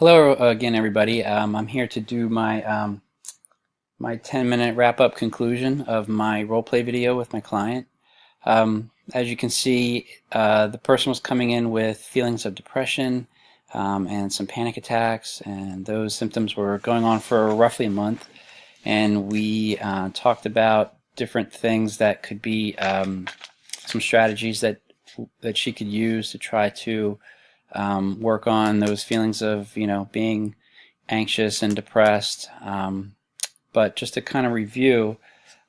Hello again, everybody. I'm here to do my 10-minute wrap-up conclusion of my role play video with my client. As you can see, the person was coming in with feelings of depression and some panic attacks, and those symptoms were going on for roughly a month. And we talked about different things that could be some strategies that she could use to try to work on those feelings of being anxious and depressed. But just to kind of review,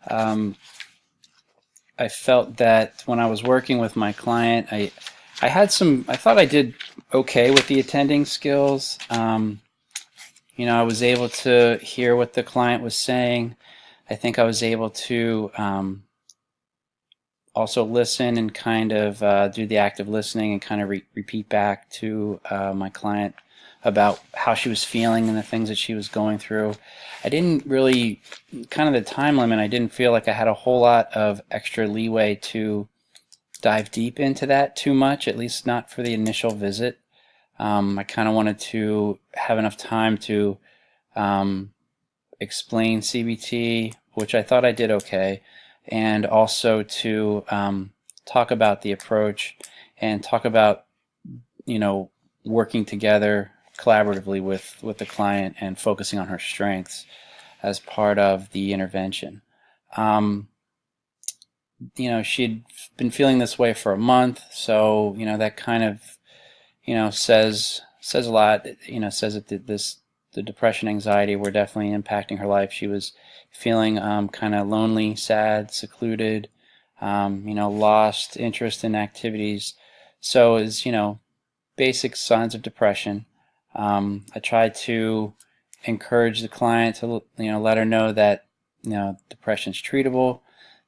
um, I felt that when I was working with my client, I thought I did okay with the attending skills. I was able to hear what the client was saying. I think I was able to also listen and kind of do the active listening and kind of repeat back to my client about how she was feeling and the things that she was going through. I didn't really, kind of the time limit, I didn't feel like I had a whole lot of extra leeway to dive deep into that too much, at least not for the initial visit. I kind of wanted to have enough time to explain CBT, which I thought I did okay, and also to talk about the approach and talk about working together collaboratively with the client and focusing on her strengths as part of the intervention. She'd been feeling this way for a month, so that kind of says a lot. Says that the depression, anxiety were definitely impacting her life. She was feeling kind of lonely, sad, secluded, lost interest in activities. So it's, basic signs of depression. I tried to encourage the client to, let her know that, depression's treatable,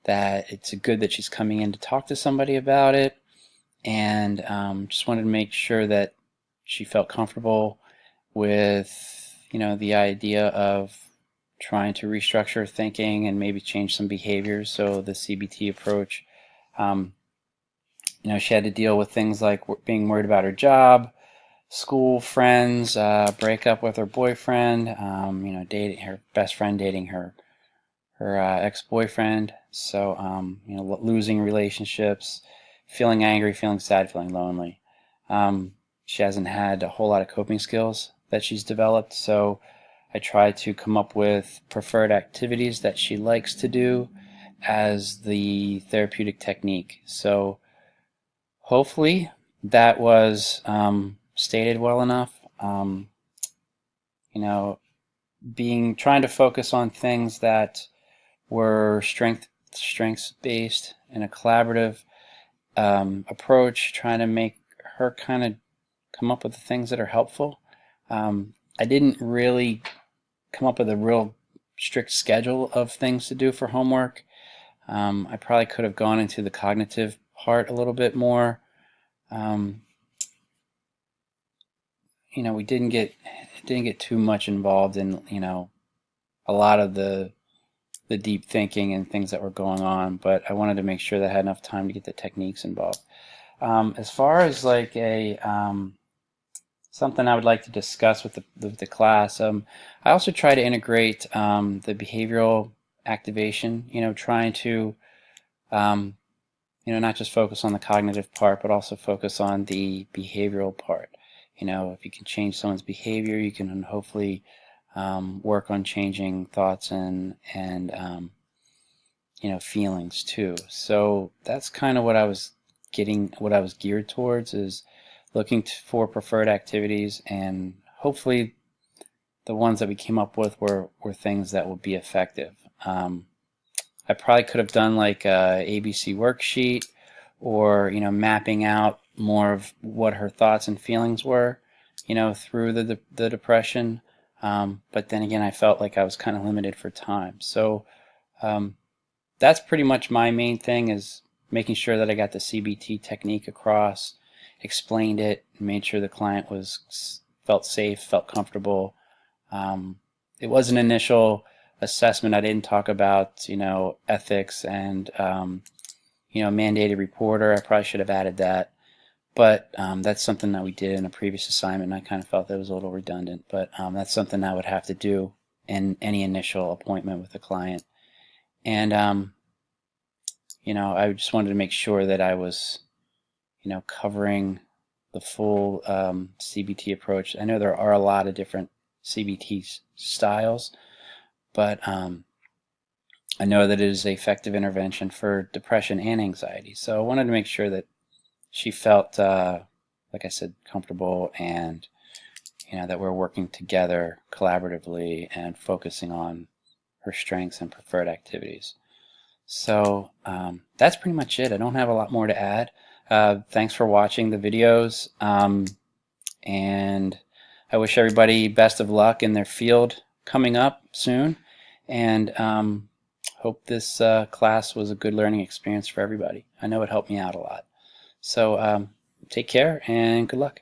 that it's good that she's coming in to talk to somebody about it, and just wanted to make sure that she felt comfortable with, the idea of trying to restructure thinking and maybe change some behaviors. So the CBT approach, she had to deal with things like being worried about her job, school, friends, break up with her boyfriend, dating her best friend, dating her ex-boyfriend. So, losing relationships, feeling angry, feeling sad, feeling lonely. She hasn't had a whole lot of coping skills that she's developed, so I try to come up with preferred activities that she likes to do as the therapeutic technique. So hopefully that was stated well enough. Trying to focus on things that were strengths based in a collaborative approach, trying to make her kind of come up with the things that are helpful. I didn't really come up with a real strict schedule of things to do for homework. I probably could have gone into the cognitive part a little bit more. We didn't get too much involved in a lot of the deep thinking and things that were going on, but I wanted to make sure that I had enough time to get the techniques involved. As far as like a something I would like to discuss with the class, I also try to integrate the behavioral activation. Trying to not just focus on the cognitive part, but also focus on the behavioral part. If you can change someone's behavior, you can hopefully work on changing thoughts and feelings too. So that's kind of what I was geared towards, is looking for preferred activities, and hopefully the ones that we came up with were things that would be effective. I probably could have done like a ABC worksheet, or mapping out more of what her thoughts and feelings were, through the depression. But then again, I felt like I was kind of limited for time. So that's pretty much my main thing, is making sure that I got the CBT technique across, explained it, made sure the client felt safe, felt comfortable. It was an initial assessment. I didn't talk about ethics and mandated reporter. I probably should have added that, but that's something that we did in a previous assignment, and I kind of felt that was a little redundant, but that's something I would have to do in any initial appointment with a client. And I just wanted to make sure that I was covering the full CBT approach. I know there are a lot of different CBT styles, but I know that it is an effective intervention for depression and anxiety. So I wanted to make sure that she felt, like I said, comfortable, and that we're working together collaboratively and focusing on her strengths and preferred activities. So that's pretty much it. I don't have a lot more to add. Thanks for watching the videos, and I wish everybody best of luck in their field coming up soon, and hope this class was a good learning experience for everybody. I know it helped me out a lot. So take care and good luck.